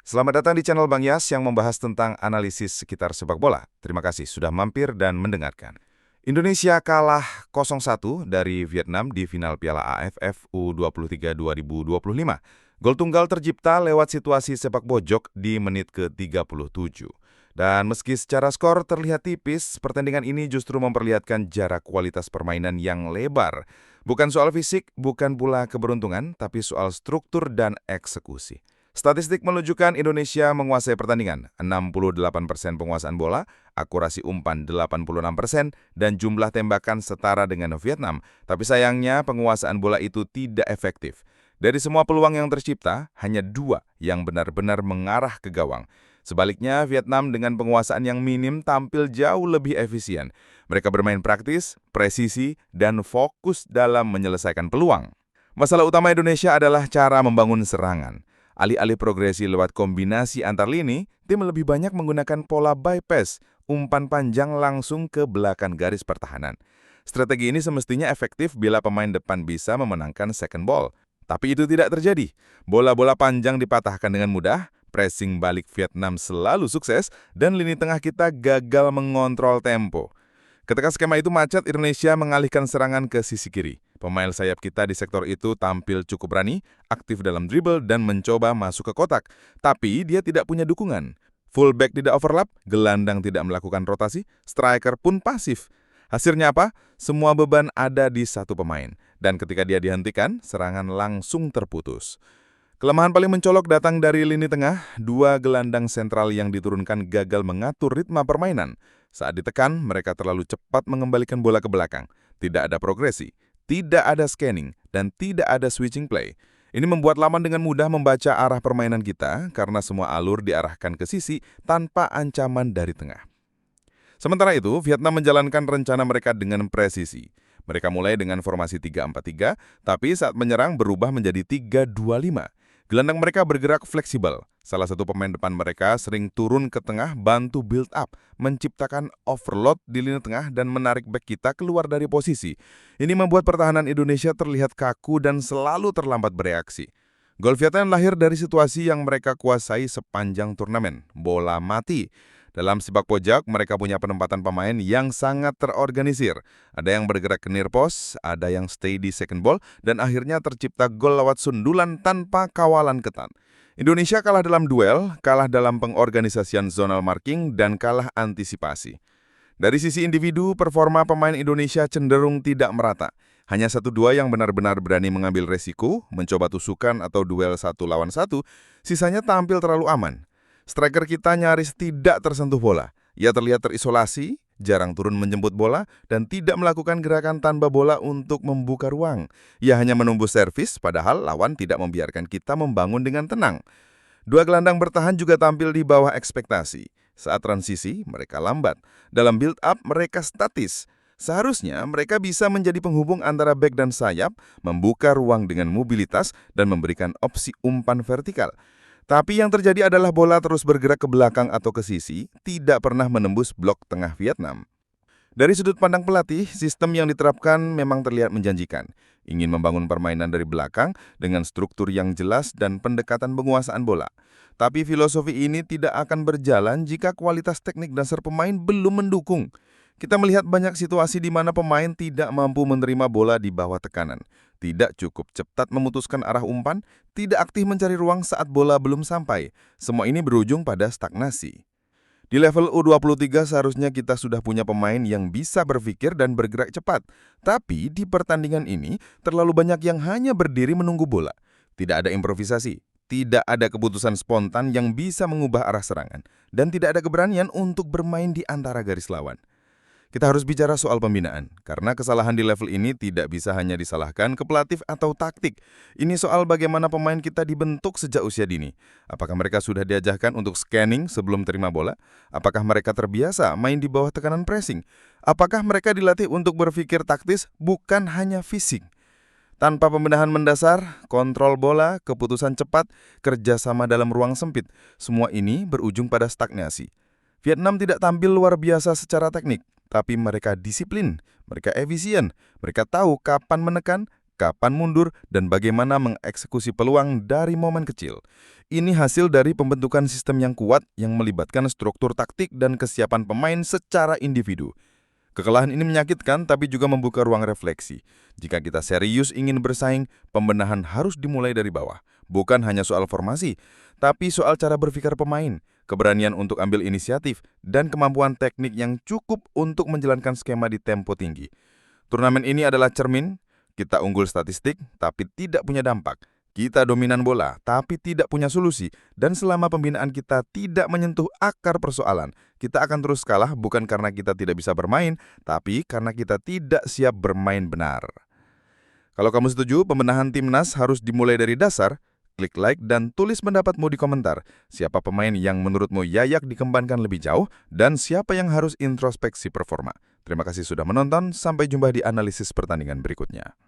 Selamat datang di channel Bang Yas yang membahas tentang analisis sekitar sepak bola. Terima kasih sudah mampir dan mendengarkan. Indonesia kalah 0-1 dari Vietnam di final Piala AFF U23 2025. Gol tunggal tercipta lewat situasi sepak pojok di menit ke-37. Dan meski secara skor terlihat tipis, pertandingan ini justru memperlihatkan jarak kualitas permainan yang lebar. Bukan soal fisik, bukan pula keberuntungan, tapi soal struktur dan eksekusi. Statistik menunjukkan Indonesia menguasai pertandingan, 68% penguasaan bola, akurasi umpan 86%, dan jumlah tembakan setara dengan Vietnam. Tapi sayangnya penguasaan bola itu tidak efektif. Dari semua peluang yang tercipta, hanya 2 yang benar-benar mengarah ke gawang. Sebaliknya, Vietnam dengan penguasaan yang minim tampil jauh lebih efisien. Mereka bermain praktis, presisi, dan fokus dalam menyelesaikan peluang. Masalah utama Indonesia adalah cara membangun serangan. Alih-alih progresi lewat kombinasi antar lini, tim lebih banyak menggunakan pola bypass, umpan panjang langsung ke belakang garis pertahanan. Strategi ini semestinya efektif bila pemain depan bisa memenangkan second ball. Tapi itu tidak terjadi. Bola-bola panjang dipatahkan dengan mudah, pressing balik Vietnam selalu sukses, dan lini tengah kita gagal mengontrol tempo. Ketika skema itu macet, Indonesia mengalihkan serangan ke sisi kiri. Pemain sayap kita di sektor itu tampil cukup berani, aktif dalam dribble, dan mencoba masuk ke kotak. Tapi dia tidak punya dukungan. Fullback tidak overlap, gelandang tidak melakukan rotasi, striker pun pasif. Hasilnya apa? Semua beban ada di satu pemain. Dan ketika dia dihentikan, serangan langsung terputus. Kelemahan paling mencolok datang dari lini tengah, 2 gelandang sentral yang diturunkan gagal mengatur ritme permainan. Saat ditekan, mereka terlalu cepat mengembalikan bola ke belakang. Tidak ada progresi, tidak ada scanning, dan tidak ada switching play. Ini membuat lawan dengan mudah membaca arah permainan kita karena semua alur diarahkan ke sisi tanpa ancaman dari tengah. Sementara itu, Vietnam menjalankan rencana mereka dengan presisi. Mereka mulai dengan formasi 3-4-3, tapi saat menyerang berubah menjadi 3-2-5. Gelandang mereka bergerak fleksibel. Salah satu pemain depan mereka sering turun ke tengah bantu build up, menciptakan overload di lini tengah dan menarik bek kita keluar dari posisi. Ini membuat pertahanan Indonesia terlihat kaku dan selalu terlambat bereaksi. Gol Vietnam lahir dari situasi yang mereka kuasai sepanjang turnamen, bola mati. Dalam sepak pojok, mereka punya penempatan pemain yang sangat terorganisir. Ada yang bergerak ke near post, ada yang stay di second ball, dan akhirnya tercipta gol lewat sundulan tanpa kawalan ketat. Indonesia kalah dalam duel, kalah dalam pengorganisasian zonal marking, dan kalah antisipasi. Dari sisi individu, performa pemain Indonesia cenderung tidak merata. Hanya 1-2 yang benar-benar berani mengambil resiko, mencoba tusukan atau duel 1-1, sisanya tampil terlalu aman. Striker kita nyaris tidak tersentuh bola. Ia terlihat terisolasi, jarang turun menjemput bola, dan tidak melakukan gerakan tanpa bola untuk membuka ruang. Ia hanya menunggu servis, padahal lawan tidak membiarkan kita membangun dengan tenang. 2 gelandang bertahan juga tampil di bawah ekspektasi. Saat transisi, mereka lambat. Dalam build-up, mereka statis. Seharusnya mereka bisa menjadi penghubung antara bek dan sayap, membuka ruang dengan mobilitas, dan memberikan opsi umpan vertikal. Tapi yang terjadi adalah bola terus bergerak ke belakang atau ke sisi, tidak pernah menembus blok tengah Vietnam. Dari sudut pandang pelatih, sistem yang diterapkan memang terlihat menjanjikan. Ingin membangun permainan dari belakang dengan struktur yang jelas dan pendekatan penguasaan bola. Tapi filosofi ini tidak akan berjalan jika kualitas teknik dasar pemain belum mendukung. Kita melihat banyak situasi di mana pemain tidak mampu menerima bola di bawah tekanan. Tidak cukup cepat memutuskan arah umpan, tidak aktif mencari ruang saat bola belum sampai. Semua ini berujung pada stagnasi. Di level U23 seharusnya kita sudah punya pemain yang bisa berpikir dan bergerak cepat. Tapi di pertandingan ini terlalu banyak yang hanya berdiri menunggu bola. Tidak ada improvisasi, tidak ada keputusan spontan yang bisa mengubah arah serangan, dan tidak ada keberanian untuk bermain di antara garis lawan. Kita harus bicara soal pembinaan, karena kesalahan di level ini tidak bisa hanya disalahkan ke pelatih atau taktik. Ini soal bagaimana pemain kita dibentuk sejak usia dini. Apakah mereka sudah diajarkan untuk scanning sebelum terima bola? Apakah mereka terbiasa main di bawah tekanan pressing? Apakah mereka dilatih untuk berpikir taktis bukan hanya fisik? Tanpa pembenahan mendasar, kontrol bola, keputusan cepat, kerjasama dalam ruang sempit, semua ini berujung pada stagnasi. Vietnam tidak tampil luar biasa secara teknik, tapi mereka disiplin, mereka efisien, mereka tahu kapan menekan, kapan mundur, dan bagaimana mengeksekusi peluang dari momen kecil. Ini hasil dari pembentukan sistem yang kuat yang melibatkan struktur taktik dan kesiapan pemain secara individu. Kekalahan ini menyakitkan tapi juga membuka ruang refleksi. Jika kita serius ingin bersaing, pembenahan harus dimulai dari bawah. Bukan hanya soal formasi, tapi soal cara berpikir pemain, keberanian untuk ambil inisiatif, dan kemampuan teknik yang cukup untuk menjalankan skema di tempo tinggi. Turnamen ini adalah cermin, kita unggul statistik tapi tidak punya dampak. Kita dominan bola tapi tidak punya solusi. Dan selama pembinaan kita tidak menyentuh akar persoalan, kita akan terus kalah bukan karena kita tidak bisa bermain, tapi karena kita tidak siap bermain benar. Kalau kamu setuju, pembenahan timnas harus dimulai dari dasar. Klik like dan tulis pendapatmu di komentar. Siapa pemain yang menurutmu layak dikembangkan lebih jauh dan siapa yang harus introspeksi performa. Terima kasih sudah menonton, sampai jumpa di analisis pertandingan berikutnya.